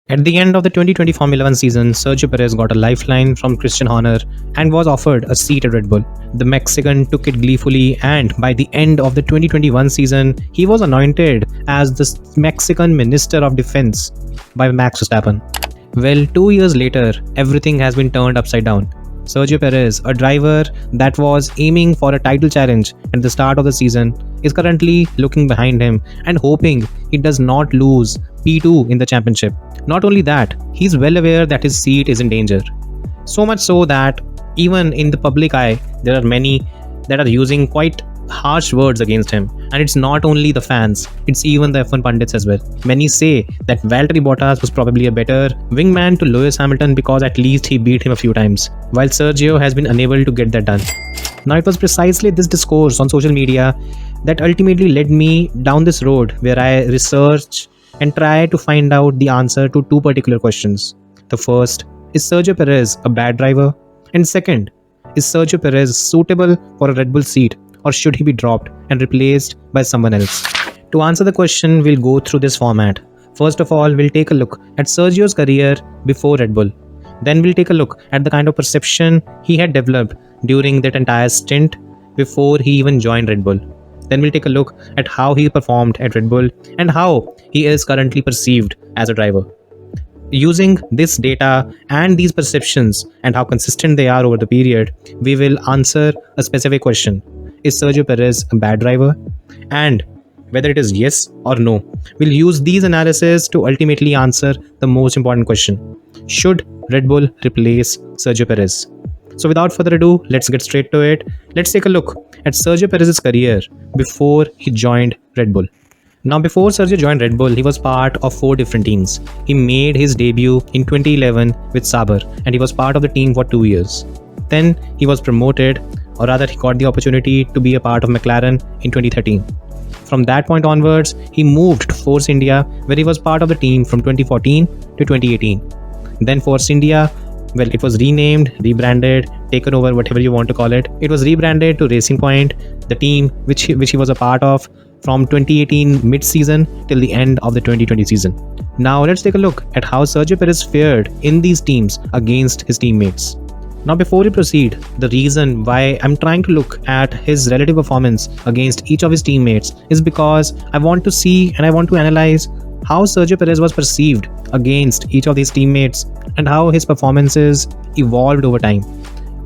At the end of the 2020 Formula One season, Sergio Perez got a lifeline from Christian Horner and was offered a seat at Red Bull. The Mexican took it gleefully, and by the end of the 2021 season, he was anointed as the Mexican Minister of Defense by Max Verstappen. Well, 2 years later, everything has been turned upside down. Sergio Perez, a driver that was aiming for a title challenge at the start of the season, is currently looking behind him and hoping he does not lose P2 in the championship. Not only that, he's well aware that his seat is in danger. So much so that even in the public eye, there are many that are using quite harsh words against him. And it's not only the fans, it's even the F1 pundits as well. Many say that Valtteri Bottas was probably a better wingman to Lewis Hamilton because at least he beat him a few times, while Sergio has been unable to get that done. Now, it was precisely this discourse on social media that ultimately led me down this road where I researched and try to find out the answer to two particular questions. The first, is Sergio Perez a bad driver? And second, is Sergio Perez suitable for a Red Bull seat, or should he be dropped and replaced by someone else? To answer the question, we'll go through this format. First of all, we'll take a look at Sergio's career before Red Bull. Then we'll take a look at the kind of perception he had developed during that entire stint before he even joined Red Bull. Then we'll take a look at how he performed at Red Bull and how he is currently perceived as a driver. Using this data and these perceptions and how consistent they are over the period, we will answer a specific question. Is Sergio Perez a bad driver? And whether it is yes or no. We'll use these analyses to ultimately answer the most important question. Should Red Bull replace Sergio Perez? So without further ado, let's get straight to it. Let's take a look at Sergio Perez's career before he joined Red Bull. Now, before Sergio joined Red Bull, he was part of 4 different teams. He made his debut in 2011 with Sauber, and he was part of the team for 2 years. Then he was promoted, or rather he got the opportunity to be a part of McLaren in 2013. From that point onwards, he moved to Force India, where he was part of the team from 2014 to 2018. Then Force India, well, it was renamed, rebranded, taken over, whatever you want to call it. It was rebranded to Racing Point, the team which he was a part of from 2018 mid-season till the end of the 2020 season. Now let's take a look at how Sergio Perez fared in these teams against his teammates. Now, before we proceed, the reason why I'm trying to look at his relative performance against each of his teammates is because I want to see and I want to analyze how Sergio Perez was perceived against each of these teammates and how his performances evolved over time.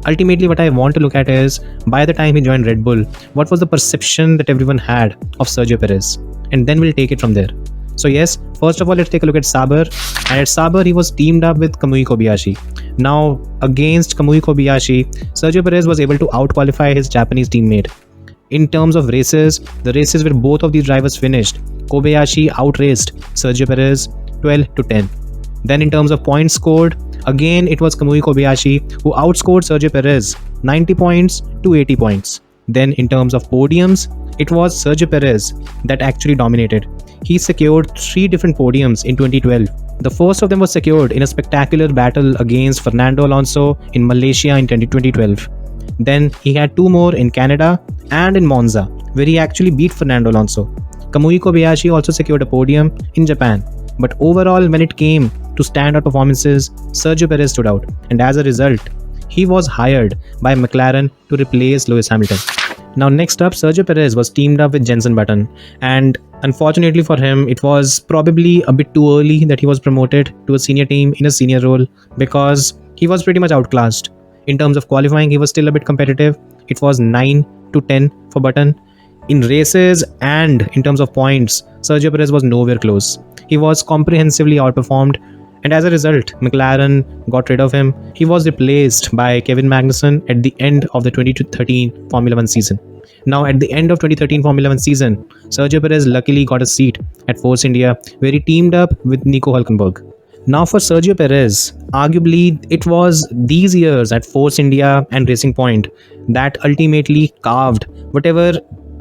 Ultimately, what I want to look at is, by the time he joined Red Bull, what was the perception that everyone had of Sergio Perez? And then we'll take it from there. So yes, first of all, let's take a look at Sauber. And at Sauber, he was teamed up with Kamui Kobayashi. Now, against Kamui Kobayashi, Sergio Perez was able to outqualify his Japanese teammate. In terms of races, the races where both of these drivers finished, Kobayashi outraced Sergio Perez 12 to 10. Then in terms of points scored, again it was Kamui Kobayashi who outscored Sergio Perez 90 points to 80 points. Then in terms of podiums, it was Sergio Perez that actually dominated. He secured 3 different podiums in 2012. The first of them was secured in a spectacular battle against Fernando Alonso in Malaysia in 2012. Then he had 2 more in Canada and in Monza, where he actually beat Fernando Alonso. Kamui Kobayashi also secured a podium in Japan. But overall, when it came to standout performances, Sergio Perez stood out. And as a result, he was hired by McLaren to replace Lewis Hamilton. Now next up, Sergio Perez was teamed up with Jenson Button, and unfortunately for him, it was probably a bit too early that he was promoted to a senior team in a senior role because he was pretty much outclassed. In terms of qualifying, he was still a bit competitive. It was 9 to 10 for Button. In races and in terms of points, Sergio Perez was nowhere close. He was comprehensively outperformed, and as a result, McLaren got rid of him. He was replaced by Kevin Magnussen at the end of the 2013 Formula One season. Now, at the end of 2013 Formula One season, Sergio Perez luckily got a seat at Force India, where he teamed up with Nico Hülkenberg. Now, for Sergio Perez, arguably it was these years at Force India and Racing Point that ultimately carved whatever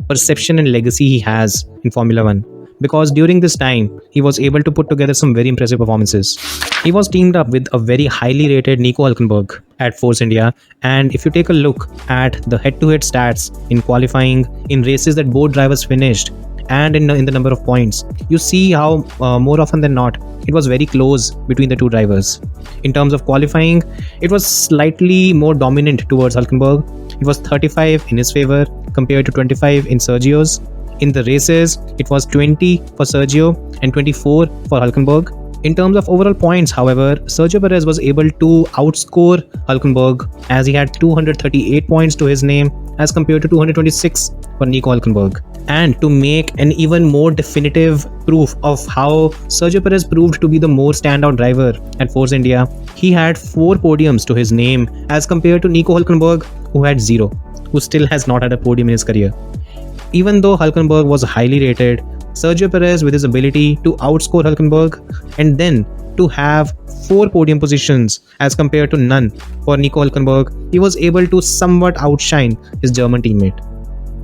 perception and legacy he has in Formula One. Because during this time, he was able to put together some very impressive performances. He was teamed up with a very highly rated Nico Hülkenberg at Force India, and if you take a look at the head-to-head stats in qualifying, in races that both drivers finished, and in the number of points, you see how more often than not it was very close between the two drivers. In terms of qualifying, it was slightly more dominant towards Hulkenberg. It was 35 in his favor compared to 25 in Sergio's. In the races, it was 20 for Sergio and 24 for Hulkenberg. In terms of overall points, however, Sergio Perez was able to outscore Hulkenberg as he had 238 points to his name as compared to 226 for Nico Hulkenberg. And to make an even more definitive proof of how Sergio Perez proved to be the more standout driver at Force India, he had 4 podiums to his name as compared to Nico Hulkenberg, who had 0, who still has not had a podium in his career. Even though Hulkenberg was highly rated, Sergio Perez, with his ability to outscore Hulkenberg and then to have 4 podium positions as compared to none for Nico Hulkenberg, he was able to somewhat outshine his German teammate.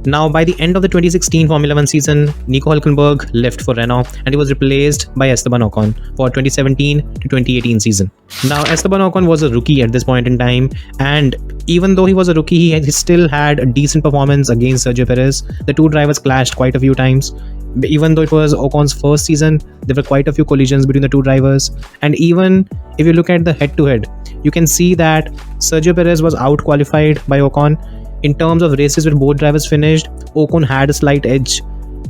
Now, by the end of the 2016 Formula 1 season, Nico Hulkenberg left for Renault and he was replaced by Esteban Ocon for 2017 to 2018 season. Now, Esteban Ocon was a rookie at this point in time, and even though he was a rookie, he still had a decent performance against Sergio Perez. The two drivers clashed quite a few times. Even though it was Ocon's first season, there were quite a few collisions between the two drivers. And even if you look at the head-to-head, you can see that Sergio Perez was out-qualified by Ocon. In terms of races where both drivers finished, Ocon had a slight edge.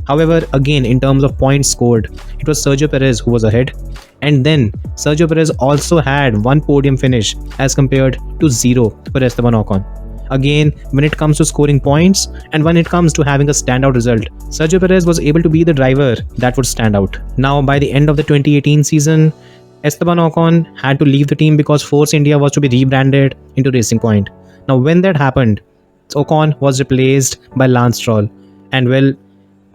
However, again, in terms of points scored, it was Sergio Perez who was ahead. And then Sergio Perez also had 1 podium finish as compared to 0 for Esteban Ocon. Again, when it comes to scoring points and when it comes to having a standout result, Sergio Perez was able to be the driver that would stand out. Now, by the end of the 2018 season, Esteban Ocon had to leave the team because Force India was to be rebranded into Racing Point. Now, when that happened, Ocon was replaced by Lance Stroll. And well,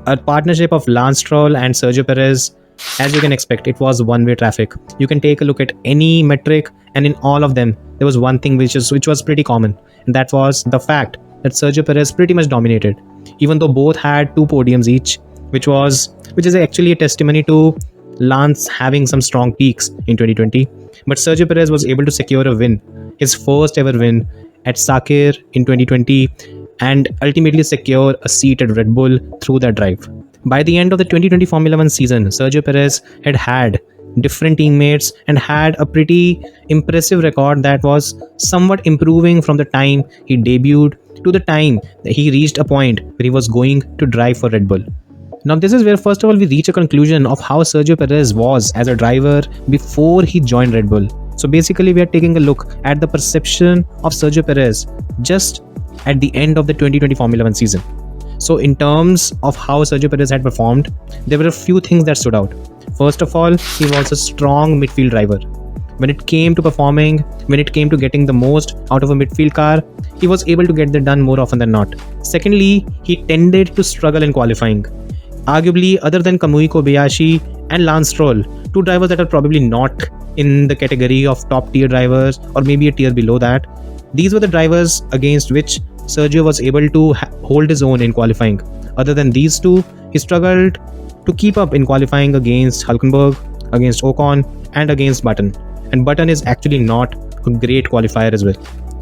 a partnership of Lance Stroll and Sergio Perez, as you can expect, it was one-way traffic. You can take a look at any metric, and in all of them, there was one thing which was pretty common, and that was the fact that Sergio Perez pretty much dominated, even though both had 2 podiums each, which is actually a testimony to Lance having some strong peaks in 2020. But Sergio Perez was able to secure a win, his first ever win at Sakir in 2020, and ultimately secure a seat at Red Bull through that drive. By the end of the 2020 Formula 1 season, Sergio Perez had different teammates and had a pretty impressive record that was somewhat improving from the time he debuted to the time that he reached a point where he was going to drive for Red Bull. Now, this is where first of all we reach a conclusion of how Sergio Perez was as a driver before he joined Red Bull. So basically, we are taking a look at the perception of Sergio Perez just at the end of the 2020 Formula 1 season. So in terms of how Sergio Perez had performed, there were a few things that stood out. First of all, he was a strong midfield driver. When it came to performing, when it came to getting the most out of a midfield car, he was able to get that done more often than not. Secondly, he tended to struggle in qualifying. Arguably, other than Kamui Kobayashi and Lance Stroll, 2 drivers that are probably not in the category of top tier drivers or maybe a tier below that, these were the drivers against which Sergio was able to hold his own in qualifying. Other than these 2, he struggled to keep up in qualifying against Hulkenberg, against Ocon, and against Button. And Button is actually not a great qualifier as well.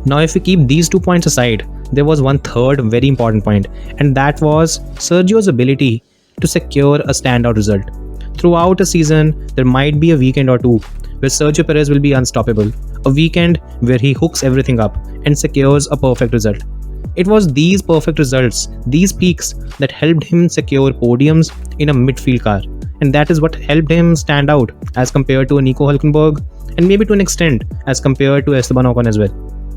Now, if we keep these 2 points aside, there was one third very important point, and that was Sergio's ability to secure a standout result. Throughout a season, there might be a weekend or 2 where Sergio Perez will be unstoppable, a weekend where he hooks everything up and secures a perfect result. It was these perfect results, these peaks, that helped him secure podiums in a midfield car. And that is what helped him stand out as compared to a Nico Hulkenberg, and maybe to an extent as compared to Esteban Ocon as well.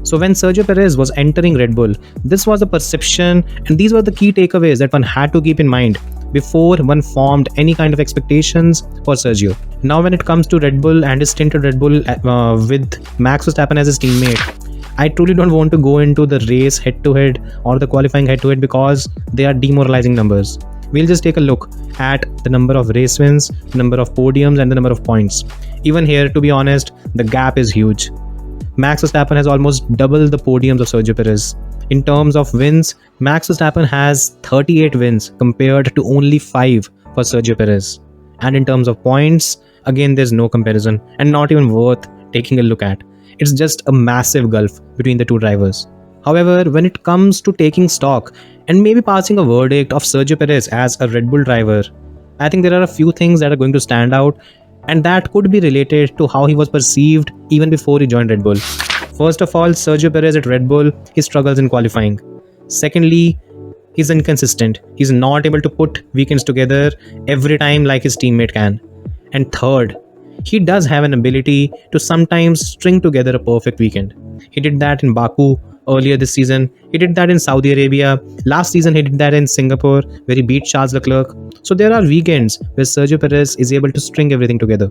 So when Sergio Perez was entering Red Bull, this was the perception and these were the key takeaways that one had to keep in mind before one formed any kind of expectations for Sergio. Now when it comes to Red Bull and his stint at Red Bull with Max Verstappen as his teammate, I truly don't want to go into the race head-to-head or the qualifying head-to-head because they are demoralizing numbers. We'll just take a look at the number of race wins, number of podiums, and the number of points. Even here, to be honest, the gap is huge. Max Verstappen has almost double the podiums of Sergio Perez. In terms of wins, Max Verstappen has 38 wins compared to only 5 for Sergio Perez. And in terms of points, again, there's no comparison and not even worth taking a look at. It's just a massive gulf between the 2 drivers. However, when it comes to taking stock and maybe passing a verdict of Sergio Perez as a Red Bull driver, I think there are a few things that are going to stand out, and that could be related to how he was perceived even before he joined Red Bull. First of all, Sergio Perez at Red Bull, he struggles in qualifying. Secondly, he's inconsistent. He's not able to put weekends together every time like his teammate can. And third, he does have an ability to sometimes string together a perfect weekend. He did that in Baku earlier this season. He did that in Saudi Arabia. Last season, he did that in Singapore, where he beat Charles Leclerc. So there are weekends where Sergio Perez is able to string everything together.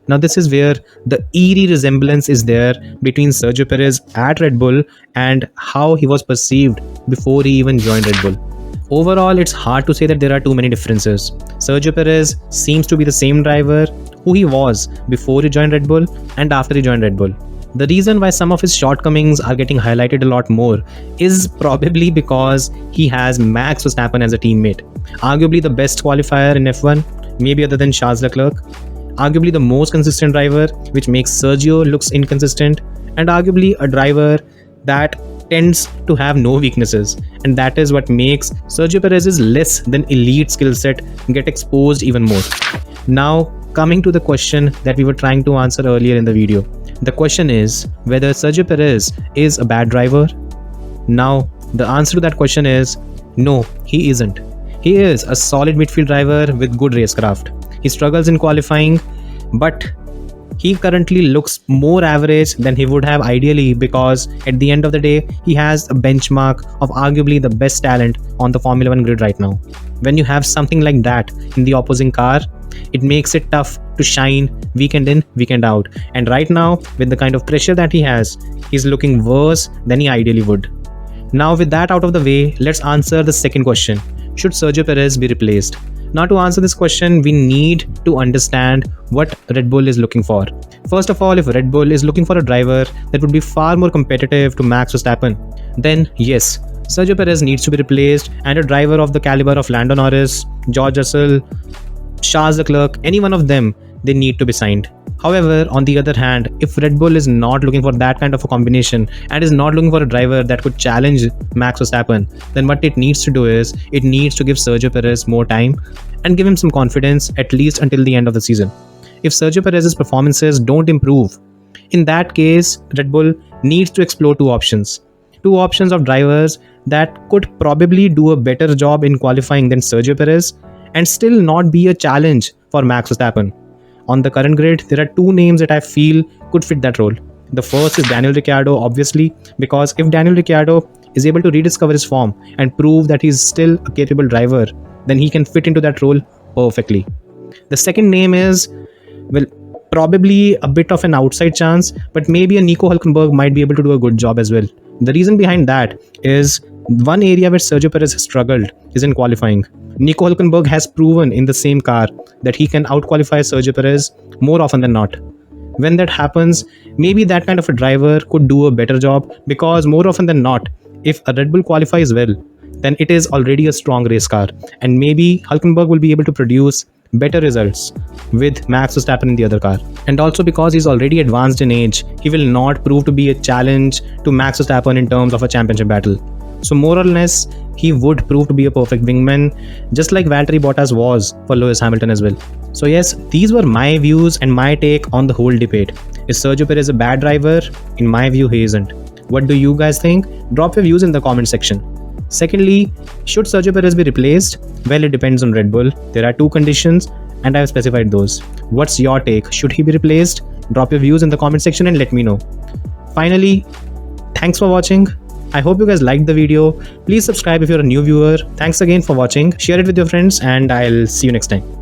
Now, this is where the eerie resemblance is there between Sergio Perez at Red Bull and how he was perceived before he even joined Red Bull. Overall, it's hard to say that there are too many differences. Sergio Perez seems to be the same driver who he was before he joined Red Bull and after he joined Red Bull. The reason why some of his shortcomings are getting highlighted a lot more is probably because he has Max Verstappen as a teammate. Arguably the best qualifier in F1, maybe other than Charles Leclerc. Arguably the most consistent driver, which makes Sergio looks inconsistent, and arguably a driver that tends to have no weaknesses, and that is what makes Sergio Perez's less than elite skill set get exposed even more. Now, coming to the question that we were trying to answer earlier in the video. The question is whether Sergio Perez is a bad driver. Now, the answer to that question is no, he isn't. He is a solid midfield driver with good racecraft. He struggles in qualifying, but he currently looks more average than he would have ideally, because at the end of the day, he has a benchmark of arguably the best talent on the Formula 1 grid right now. When you have something like that in the opposing car, it makes it tough to shine weekend in, weekend out. And right now, with the kind of pressure that he has, he's looking worse than he ideally would. Now, with that out of the way, let's answer the second question. Should Sergio Perez be replaced? Now, to answer this question, we need to understand what Red Bull is looking for. First of all, if Red Bull is looking for a driver that would be far more competitive to Max Verstappen, then yes, Sergio Perez needs to be replaced, and a driver of the caliber of Lando Norris, George Russell, Charles Leclerc, any one of them, they need to be signed. However, on the other hand, if Red Bull is not looking for that kind of a combination and is not looking for a driver that could challenge Max Verstappen, then what it needs to do is it needs to give Sergio Perez more time and give him some confidence, at least until the end of the season. If Sergio Perez's performances don't improve, in that case, Red Bull needs to explore two options. Two options of drivers that could probably do a better job in qualifying than Sergio Perez and still not be a challenge for Max Verstappen. On the current grid, there are two names that I feel could fit that role. The first is Daniel Ricciardo, obviously, because if Daniel Ricciardo is able to rediscover his form and prove that he's still a capable driver, then he can fit into that role perfectly. The second name is, well, probably a bit of an outside chance, but maybe a Nico Hülkenberg might be able to do a good job as well. The reason behind that is one area where Sergio Perez has struggled is in qualifying. Nico Hülkenberg has proven in the same car that he can outqualify Sergio Perez more often than not. When that happens, maybe that kind of a driver could do a better job, because more often than not, if a Red Bull qualifies well, then it is already a strong race car, and maybe Hülkenberg will be able to produce better results with Max Verstappen in the other car. And also because he's already advanced in age, he will not prove to be a challenge to Max Verstappen in terms of a championship battle. So more or less, he would prove to be a perfect wingman, just like Valtteri Bottas was for Lewis Hamilton as well. So yes, these were my views and my take on the whole debate. Is Sergio Perez a bad driver? In my view, he isn't. What do you guys think? Drop your views in the comment section. Secondly, should Sergio Perez be replaced? Well, it depends on Red Bull. There are two conditions and I have specified those. What's your take? Should he be replaced? Drop your views in the comment section and let me know. Finally, thanks for watching. I hope you guys liked the video. Please subscribe if you're a new viewer. Thanks again for watching. Share it with your friends and I'll see you next time.